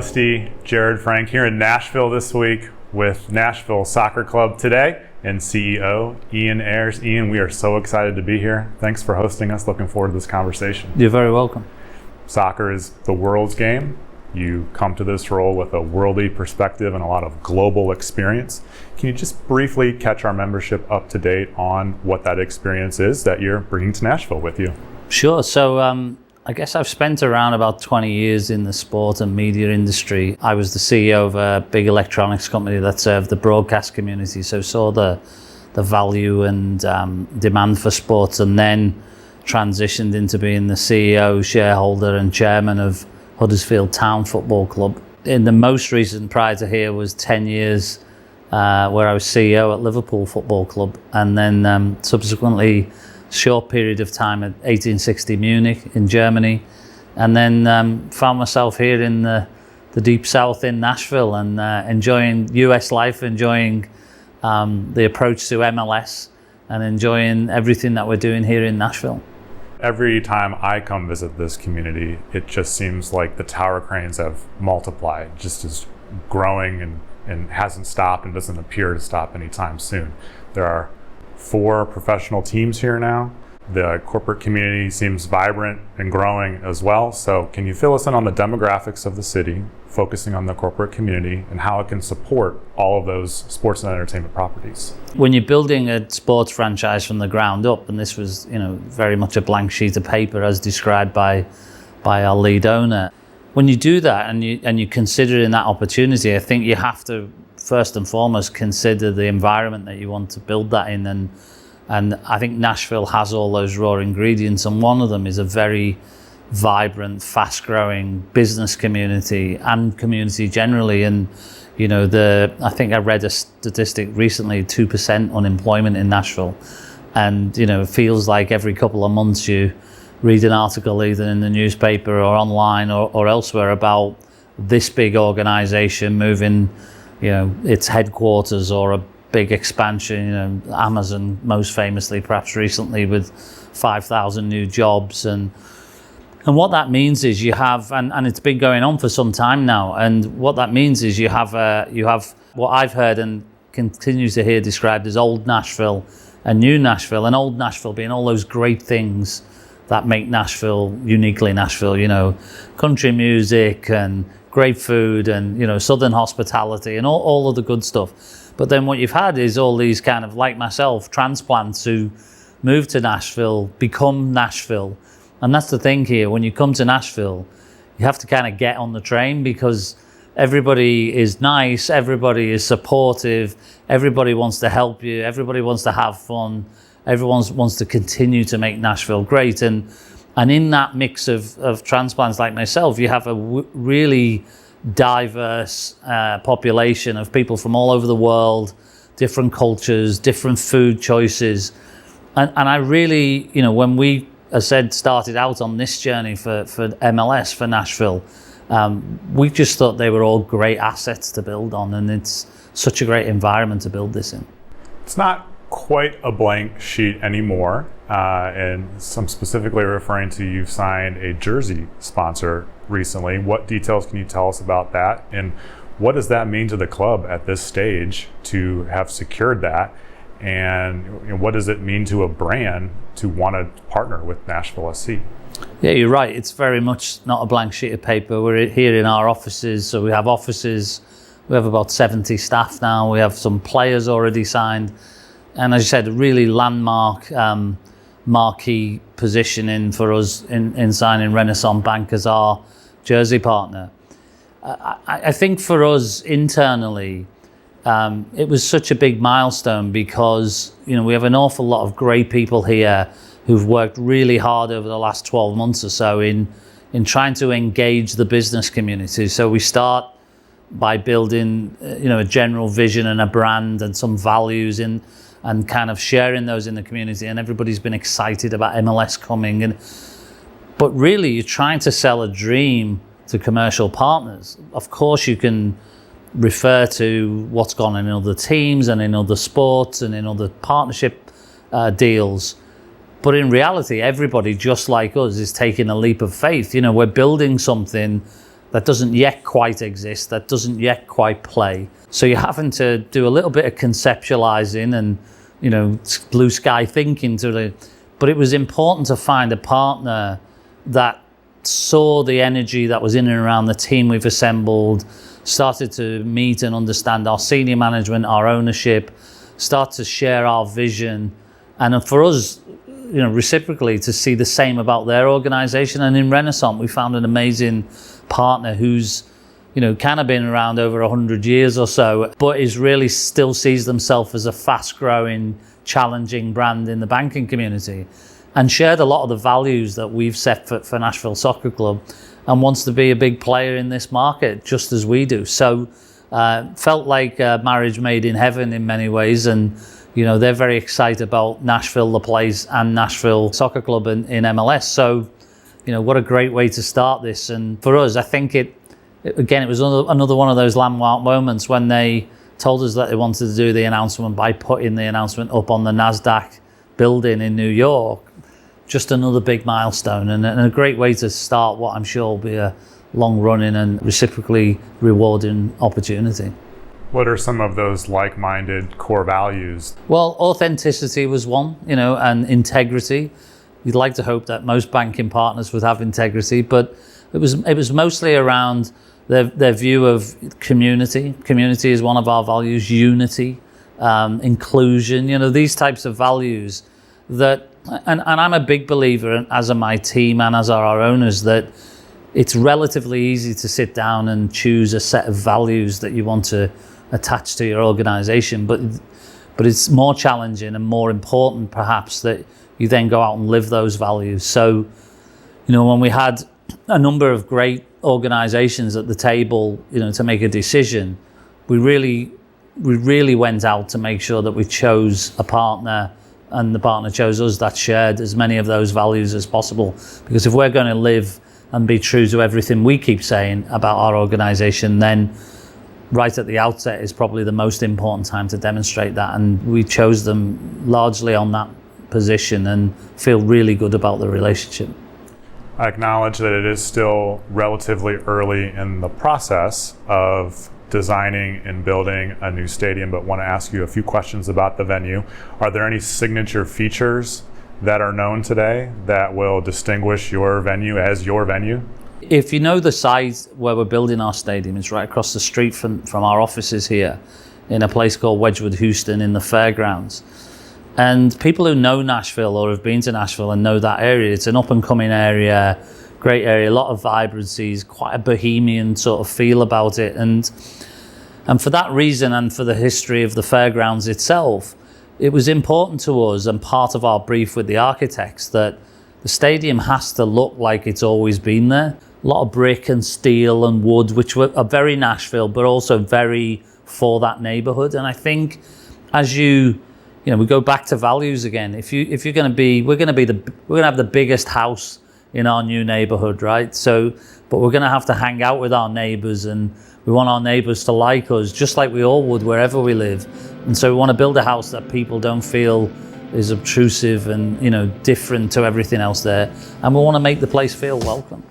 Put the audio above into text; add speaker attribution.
Speaker 1: trustee Jared Frank here in Nashville this week with Nashville Soccer Club today and CEO Ian Ayre. Ian, we are so excited to be here. Thanks for hosting us. Looking forward to this conversation.
Speaker 2: You're very welcome.
Speaker 1: Soccer is the world's game. You come to this role with a worldly perspective and a lot of global experience. Can you just briefly catch our membership up to date on what that experience is that you're bringing to Nashville with you?
Speaker 2: Sure. So I guess I've spent around about 20 years in the sport and media industry. I was the CEO of a big electronics company that served the broadcast community, so saw the value and demand for sports, and then transitioned into being the CEO, shareholder and chairman of Huddersfield Town Football Club. In the most recent, prior to here, was 10 years where I was CEO at Liverpool Football Club, and then subsequently short period of time at 1860 Munich in Germany, and then found myself here in the deep south in Nashville and enjoying US life, enjoying the approach to MLS and enjoying everything that we're doing here in Nashville.
Speaker 1: Every time I come visit this community, it just seems like the tower cranes have multiplied, just is growing and hasn't stopped and doesn't appear to stop anytime soon. There are 4 professional teams here now. The corporate community seems vibrant and growing as well. So can you fill us in on the demographics of the city, focusing on the corporate community and how it can support all of those sports and entertainment properties?
Speaker 2: When you're building a sports franchise from the ground up, and this was, very much a blank sheet of paper as described by our lead owner. When you do that and you consider in that opportunity, I think you have to first and foremost consider the environment that you want to build that in, and I think Nashville has all those raw ingredients, and one of them is a very vibrant, fast-growing business community and community generally. And I think I read a statistic recently, 2% unemployment in Nashville, and it feels like every couple of months you read an article either in the newspaper or online or elsewhere about this big organization moving its headquarters or a big expansion. Amazon most famously, perhaps recently, with 5,000 new jobs, and what that means is you have, and it's been going on for some time now, and what that means is you have what I've heard and continue to hear described as old Nashville and new Nashville, and old Nashville being all those great things that make Nashville uniquely Nashville, country music and great food and southern hospitality and all of the good stuff. But then what you've had is all these kind of, like myself, transplants who move to Nashville, become Nashville. And that's the thing here, when you come to Nashville, you have to kind of get on the train because everybody is nice, everybody is supportive, everybody wants to help you, everybody wants to have fun, everyone wants to continue to make Nashville great. And in that mix of transplants like myself, you have a really diverse population of people from all over the world, different cultures, different food choices. And I really, when we, as said, started out on this journey for MLS, for Nashville, we just thought they were all great assets to build on, and it's such a great environment to build this in.
Speaker 1: It's not quite a blank sheet anymore, and some specifically referring to you've signed a jersey sponsor recently. What details can you tell us about that, and what does that mean to the club at this stage to have secured that, and what does it mean to a brand to want to partner with Nashville SC?
Speaker 2: Yeah, you're right. It's very much not a blank sheet of paper. We're here in our offices, so we have offices. We have about 70 staff now. We have some players already signed. And as you said, a really landmark, marquee positioning for us in signing Renaissance Bank as our jersey partner. I think for us internally, it was such a big milestone because we have an awful lot of great people here who've worked really hard over the last 12 months or so in trying to engage the business community. So we start by building a general vision and a brand and some values and kind of sharing those in the community, and everybody's been excited about MLS coming. But really, you're trying to sell a dream to commercial partners. Of course, you can refer to what's gone on in other teams and in other sports and in other partnership deals. But in reality, everybody, just like us, is taking a leap of faith. We're building something that doesn't yet quite exist, that doesn't yet quite play. So you're having to do a little bit of conceptualizing and, you know, blue sky thinking but it was important to find a partner that saw the energy that was in and around the team we've assembled, started to meet and understand our senior management, our ownership, start to share our vision, and for us, you know, reciprocally to see the same about their organization. And in Renaissance, we found an amazing partner who's, you know, kind of been around over 100 years or so, but is really still sees themselves as a fast-growing, challenging brand in the banking community, and shared a lot of the values that we've set for Nashville Soccer Club, and wants to be a big player in this market just as we do. So felt like a marriage made in heaven in many ways, and you know, they're very excited about Nashville, the place, and Nashville Soccer Club in MLS. So, you know, what a great way to start this. And for us, I think it was another one of those landmark moments when they told us that they wanted to do the announcement by putting the announcement up on the NASDAQ building in New York. Just another big milestone, and a great way to start what I'm sure will be a long-running and reciprocally rewarding opportunity.
Speaker 1: What are some of those like-minded core values?
Speaker 2: Well, authenticity was one, you know, and integrity. You'd like to hope that most banking partners would have integrity, but it was mostly around their view of community. Community is one of our values. Unity, inclusion. You know, these types of values that, and I'm a big believer, as are my team and as are our owners, that it's relatively easy to sit down and choose a set of values that you want to attach to your organization, but it's more challenging and more important perhaps that you then go out and live those values. So, you know, when we had a number of great organizations at the table, you know, to make a decision, we really went out to make sure that we chose a partner, and the partner chose us, that shared as many of those values as possible. Because if we're going to live and be true to everything we keep saying about our organization, then right at the outset is probably the most important time to demonstrate that. And we chose them largely on that position and feel really good about the relationship.
Speaker 1: I acknowledge that it is still relatively early in the process of designing and building a new stadium, but want to ask you a few questions about the venue. Are there any signature features that are known today that will distinguish your venue as your venue?
Speaker 2: If you know the site where we're building our stadium, it's right across the street from our offices here in a place called Wedgwood Houston in the fairgrounds. And people who know Nashville or have been to Nashville and know that area, it's an up and coming area, great area, a lot of vibrancies, quite a bohemian sort of feel about it. And for that reason, and for the history of the fairgrounds itself, it was important to us and part of our brief with the architects that the stadium has to look like it's always been there. A lot of brick and steel and wood, which are very Nashville, but also very for that neighborhood. And I think as you know, we go back to values again. If you're going to be, we're going to have the biggest house in our new neighborhood, right? So, but we're going to have to hang out with our neighbors, and we want our neighbors to like us, just like we all would wherever we live. And so we want to build a house that people don't feel is obtrusive and, you know, different to everything else there. And we want to make the place feel welcome.